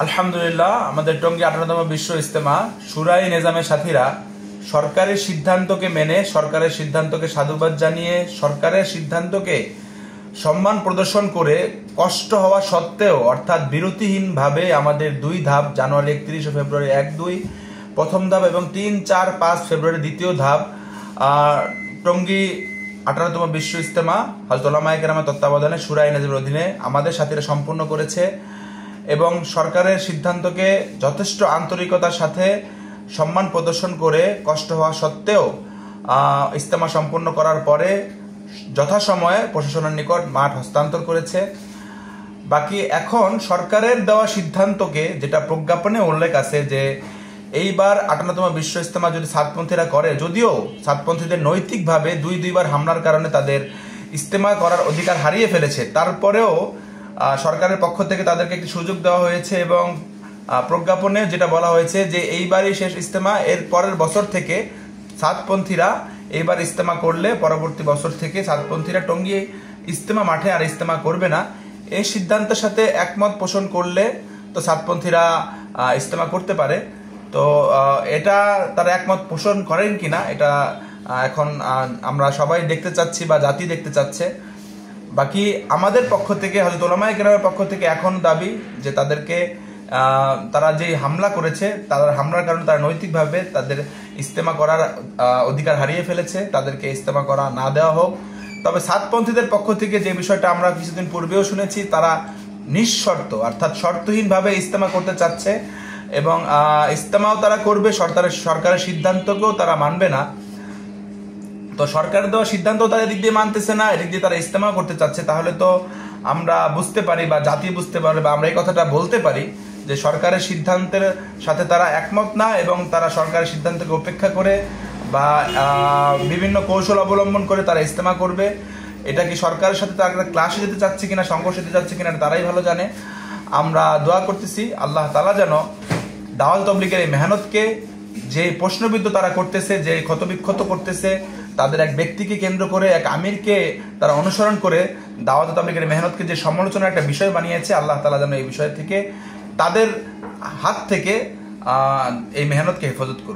আলহামদুলিল্লাহ, আমাদের টঙ্গী 18তম বিশ্ব ইজতেমা শুরাই নিজামের সাথীরা সরকারের সিদ্ধান্তকে মেনে, সরকারের সিদ্ধান্তকে সাধুবাদ জানিয়ে, সরকারের সিদ্ধান্তকে সম্মান প্রদর্শন করে কষ্ট হওয়া সত্ত্বেও অর্থাৎ বিরতিহীনভাবে আমাদের দুই ধাপ জানুয়ারি 31 ফেব্রুয়ারি 1-2 প্রথম ধাপ এবং 3-4-5 ফেব্রুয়ারি দ্বিতীয় ধাপ টঙ্গী 18তম বিশ্ব ইজতেমা হযরত উলামায়ে কেরামের তত্ত্বাবধানে শুরাই নিজামের অধীনে আমাদের সাথীরা সম্পূর্ণ করেছে এবং সরকারের সিদ্ধান্তকে যথেষ্ট আন্তরিকতার সাথে সম্মান প্রদর্শন করে কষ্ট হওয়া সত্ত্বেও ইজতেমা সম্পন্ন করার পরে যথাসময়ে প্রশাসনের নিকট মাঠ হস্তান্তর করেছে। বাকি এখন সরকারের দেওয়া সিদ্ধান্তকে, যেটা প্রজ্ঞাপনে উল্লেখ আছে যে এইবার 58তম বিশ্ব ইজতেমা যদি সাতপন্থীরা করে, যদিও সাতপন্থীদের নৈতিকভাবে দুইবার হামলার কারণে তাদের ইজতেমা করার অধিকার হারিয়ে ফেলেছে, তারপরেও সরকারের পক্ষ থেকে তাদেরকে একটি সুযোগ দেওয়া হয়েছে এবং প্রজ্ঞাপনে যেটা বলা হয়েছে যে এইবারই শেষ ইজতেমা, এর পরের বছর থেকে সাতপন্থীরা এইবার ইজতেমা করলে পরবর্তী বছর থেকে সাতপন্থীরা টঙ্গী ইজতেমা মাঠে আর ইজতেমা করবে না। এই সিদ্ধান্তের সাথে একমত পোষণ করলে তো সাতপন্থীরা ইজতেমা করতে পারে। তো এটা তারা একমত পোষণ করেন কিনা এটা এখন আমরা সবাই দেখতে চাচ্ছি বা জাতি দেখতে চাচ্ছে। বাকি আমাদের পক্ষ থেকে, হযরত উলামায়ে কেরামের পক্ষ থেকে এখন দাবি যে তাদেরকে তারা যে হামলা করেছে, তাদের হামলার কারণে তারা নৈতিকভাবে তাদের ইজতেমা করার অধিকার হারিয়ে ফেলেছে, তাদেরকে ইজতেমা করা না দেওয়া হোক। তবে সাতপন্থীদের পক্ষ থেকে যে বিষয়টা আমরা কিছুদিন পূর্বেও শুনেছি, তারা নিঃশর্ত অর্থাৎ শর্তহীনভাবে ইজতেমা করতে চাচ্ছে এবং ইজতেমাও তারা করবে, সরকারের সিদ্ধান্তকেও তারা মানবে না। তো সরকারের দেওয়া সিদ্ধান্ত তাদের দিক দিয়ে মানতেছে না, এদিক দিয়ে তারা ইজতেমা করতে চাচ্ছে। তাহলে তো আমরা বুঝতে পারি বা জাতি বুঝতে পারে বা আমরা এই কথাটা বলতে পারি যে সরকারের সিদ্ধান্তের সাথে তারা একমত না এবং তারা সরকারের সিদ্ধান্তকে উপেক্ষা করে বা বিভিন্ন কৌশল অবলম্বন করে তারা ইজতেমা করবে। এটা কি সরকারের সাথে তারা ক্লাসে যেতে চাচ্ছে কিনা, সংঘর্ষে যেতে চাচ্ছে কিনা, তারাই ভালো জানে। আমরা দোয়া করতেছি আল্লাহ তাআলা যেন দাওয়াত তাবলীগের এই মেহনতকে, যে প্রশ্নবিদ্ধ তারা করতেছে, যে ক্ষতবিক্ষত করতেছে, তাদের এক ব্যক্তিকে কেন্দ্র করে, এক আমিরকে তারা অনুসরণ করে দাওয়াত তাবলীগের মেহনতকে যে সমালোচনার একটা বিষয় বানিয়েছে, আল্লাহ তাআলা যেন এই বিষয় থেকে, তাদের হাত থেকে এই মেহনতকে হেফাজত করুন।